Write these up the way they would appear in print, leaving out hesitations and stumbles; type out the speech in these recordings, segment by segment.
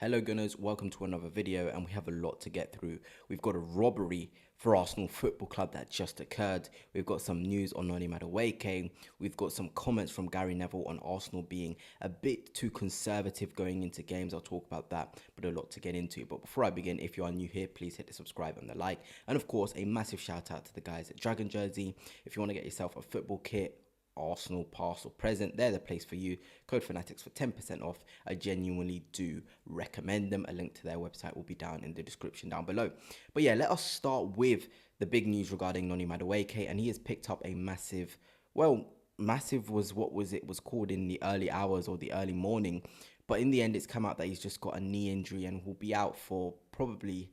Hello Gunners, welcome to another video, and we have a lot to get through. We've got a robbery for Arsenal Football Club that just occurred. We've got some news on Noni Madueke. We've got some comments from Gary Neville on Arsenal being a bit too conservative going into games. I'll talk about that, but a lot to get into. But before I begin, if you are new here, please hit the subscribe and the like. And of course, a massive shout out to the guys at Dragon Jersey. If you want to get yourself a football kit, Arsenal, past or present, they're the place for you. Code Fanatics for 10% off. I genuinely do recommend them. A link to their website will be down in the description down below. But yeah, let us start with the big news regarding Noni Madueke, and he has picked up a massive, massive was was called in the early hours or the early morning, but in the end it's come out that he's just got a knee injury and will be out for probably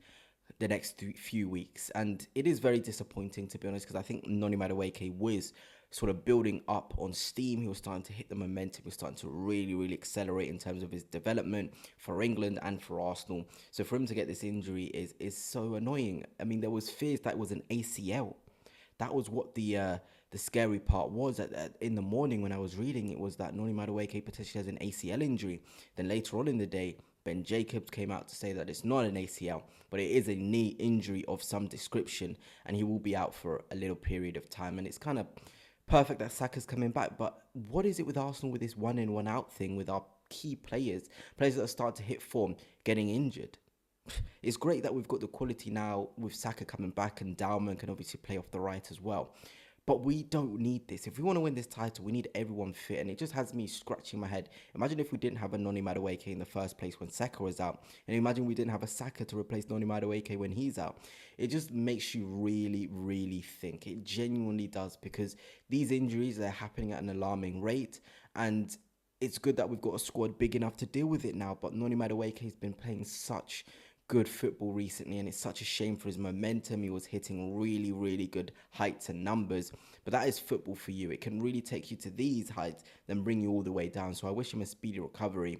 the next few weeks. And it is very disappointing, to be honest, because I think Noni Madueke was sort of building up on steam. He was starting to hit the momentum. He was starting to really accelerate in terms of his development for England and for Arsenal. So for him to get this injury is so annoying. I mean, there was fears that it was an ACL. That was what the scary part was. In the morning when I was reading, it was that Noni Madueke potentially has an ACL injury. Then later on in the day, Ben Jacobs came out to say that it's not an ACL, but it is a knee injury of some description, and he will be out for a little period of time. And it's kind of perfect that Saka's coming back, but what is it with Arsenal with this one in, one out thing with our key players that start to hit form, getting injured? It's great that we've got the quality now with Saka coming back, and Dalman can obviously play off the right as well. But we don't need this. If we want to win this title, we need everyone fit. And it just has me scratching my head. Imagine if we didn't have a Noni Madueke in the first place when Saka was out. And imagine we didn't have a Saka to replace Noni Madueke when he's out. It just makes you really think. It genuinely does, because these injuries are happening at an alarming rate. And it's good that we've got a squad big enough to deal with it now. But Noni Madueke has been playing such good football recently, and it's such a shame for his momentum. He was hitting really good heights and numbers, but that is football for you. It can really take you to these heights, then bring you all the way down. So I wish him a speedy recovery.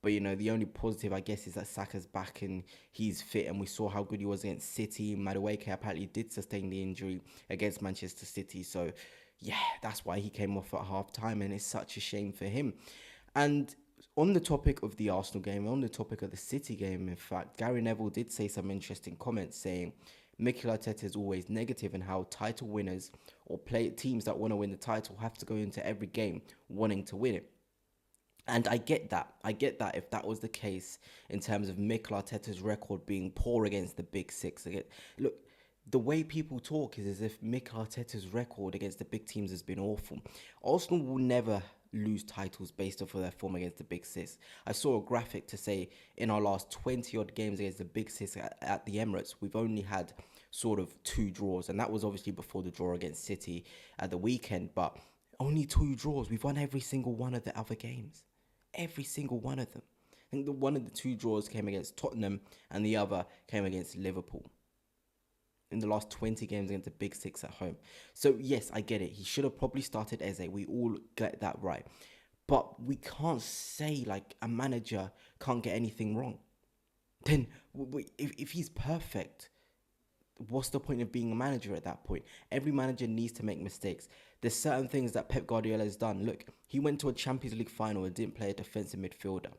But, you know, the only positive, I guess, is that Saka's back and he's fit, and we saw how good he was against City. Madueke apparently did sustain the injury against Manchester City. So, yeah, that's why he came off at half-time, and it's such a shame for him. And on the topic of the Arsenal game, on the topic of the City game, in fact, Gary Neville did say some interesting comments, saying Mikel Arteta is always negative, and how title winners or teams that want to win the title have to go into every game wanting to win it. And I get that. I get that if that was the case in terms of Mikel Arteta's record being poor against the big six. Look, the way people talk is as if Mikel Arteta's record against the big teams has been awful. Arsenal will never lose titles based off of their form against the big six. I saw a graphic to say in our last 20 odd games against the big six at the Emirates, we've only had sort of 2 draws, and that was obviously before the draw against City at the weekend. But only 2 draws. We've won every single one of the other games. Every single one of them. I think one of the 2 draws came against Tottenham, and the other came against Liverpool in the last 20 games against the big six at home. So yes, I get it. He should have probably started Eze. We all get that right. But we can't say like a manager can't get anything wrong. Then if he's perfect, what's the point of being a manager at that point? Every manager needs to make mistakes. There's certain things that Pep Guardiola has done. Look, he went to a Champions League final and didn't play a defensive midfielder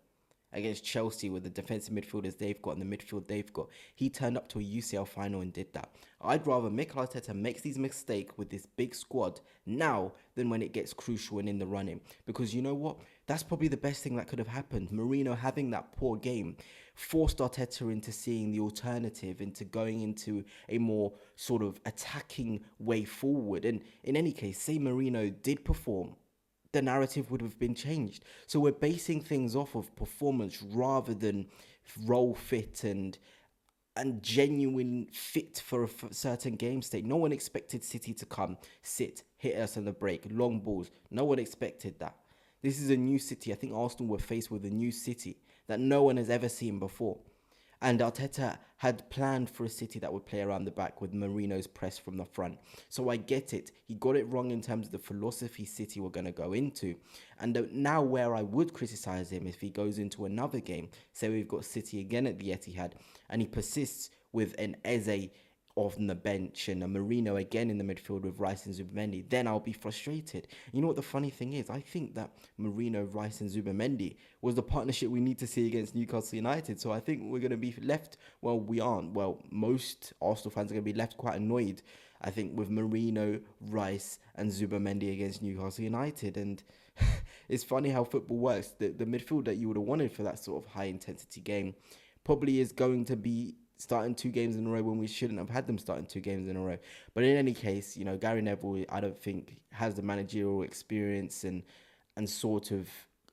against Chelsea with the defensive midfielders they've got and the midfield they've got. He turned up to a UCL final and did that. I'd rather Mikel Arteta makes these mistakes with this big squad now than when it gets crucial and in the running. Because you know what? That's probably the best thing that could have happened. Mourinho having that poor game forced Arteta into seeing the alternative, into going into a more sort of attacking way forward. And in any case, say Mourinho did perform, the narrative would have been changed. So we're basing things off of performance rather than role fit and genuine fit for a certain game state. No one expected City to come, sit, hit us on the break, long balls. No one expected that. This is a new City. I think Arsenal were faced with a new City that no one has ever seen before. And Arteta had planned for a City that would play around the back with Mourinho's press from the front. So I get it. He got it wrong in terms of the philosophy City were going to go into. And now where I would criticise him if he goes into another game, say we've got City again at the Etihad, and he persists with an Eze on the bench and a Marino again in the midfield with Rice and Zubamendi, then I'll be frustrated. You know what the funny thing is? I think that Marino, Rice and Zubamendi was the partnership we need to see against Newcastle United. So I think we're going to be left, well, we aren't. Well, most Arsenal fans are going to be left quite annoyed, I think, with Marino, Rice and Zubamendi against Newcastle United. And it's funny how football works. The midfield that you would have wanted for that sort of high intensity game probably is going to be starting 2 games in a row when we shouldn't have had them starting 2 games in a row. But in any case, you know, Gary Neville, I don't think has the managerial experience and sort of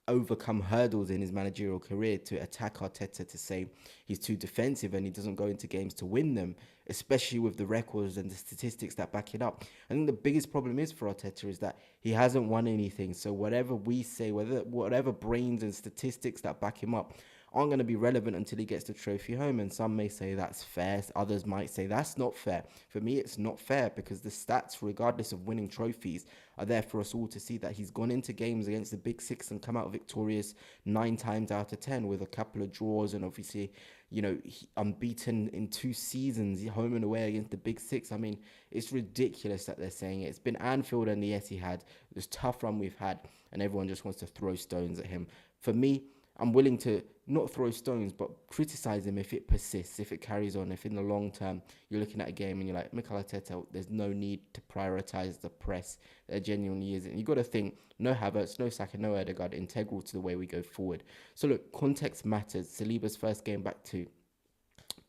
overcome hurdles in his managerial career to attack Arteta, to say he's too defensive and he doesn't go into games to win them, especially with the records and the statistics that back it up. I think the biggest problem is for Arteta is that he hasn't won anything. So whatever we say, whatever brains and statistics that back him up aren't going to be relevant until he gets the trophy home. And some may say that's fair. Others might say that's not fair. For me, it's not fair because the stats, regardless of winning trophies, are there for us all to see that he's gone into games against the Big Six and come out victorious 9 times out of 10 with a couple of draws and obviously, you know, unbeaten in 2 seasons, home and away against the Big Six. I mean, it's ridiculous that they're saying it. It's been Anfield and the Etihad, this tough run we've had, and everyone just wants to throw stones at him. For me, I'm willing to not throw stones, but criticize him if it persists, if it carries on, if in the long term you're looking at a game and you're like, Mikel Arteta, there's no need to prioritize the press. There genuinely isn't. You got to think, no Havertz, no Saka, no Odegaard, integral to the way we go forward. So look, context matters. Saliba's first game back too.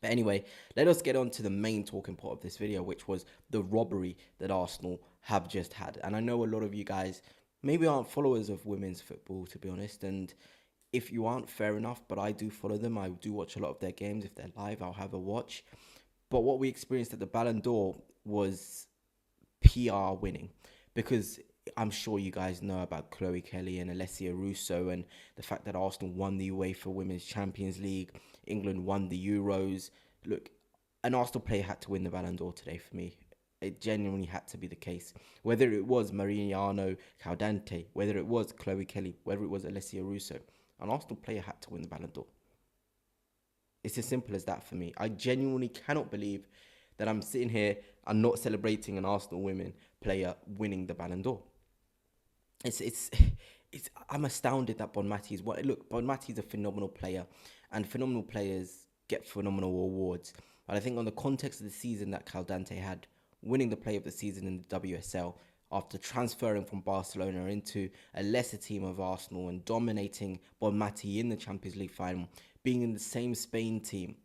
But anyway, let us get on to the main talking part of this video, which was the robbery that Arsenal have just had. And I know a lot of you guys maybe aren't followers of women's football, to be honest, and if you aren't, fair enough, but I do follow them. I do watch a lot of their games. If they're live, I'll have a watch. But what we experienced at the Ballon d'Or was PR winning, because I'm sure you guys know about Chloe Kelly and Alessia Russo and the fact that Arsenal won the UEFA Women's Champions League, England won the Euros. Look, an Arsenal player had to win the Ballon d'Or today for me. It genuinely had to be the case. Whether it was Mariano Caldante, whether it was Chloe Kelly, whether it was Alessia Russo, an Arsenal player had to win the Ballon d'Or. It's as simple as that for me. I genuinely cannot believe that I'm sitting here and not celebrating an Arsenal women player winning the Ballon d'Or. I'm astounded that Bon Mati's what. Look, Bon Mati's a phenomenal player, and phenomenal players get phenomenal awards. But I think on the context of the season that Caldante had, winning the Player of the Season in the WSL, after transferring from Barcelona into a lesser team of Arsenal and dominating Bon Mati in the Champions League final, being in the same Spain team,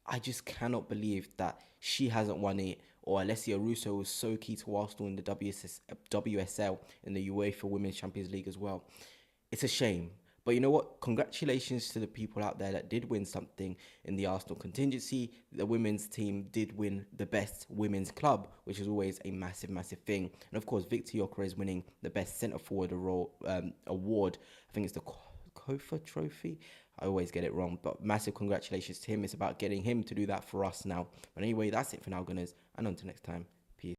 I just cannot believe that she hasn't won it, or Alessia Russo was so key to Arsenal in the WSL, in the UEFA Women's Champions League as well. It's a shame. But you know what? Congratulations to the people out there that did win something in the Arsenal contingency. The women's team did win the best women's club, which is always a massive, massive thing. And of course, Victor Gyökeres winning the best centre forward award. I think it's the Kofa Trophy. I always get it wrong, but massive congratulations to him. It's about getting him to do that for us now. But anyway, that's it for now, Gunners. And until next time.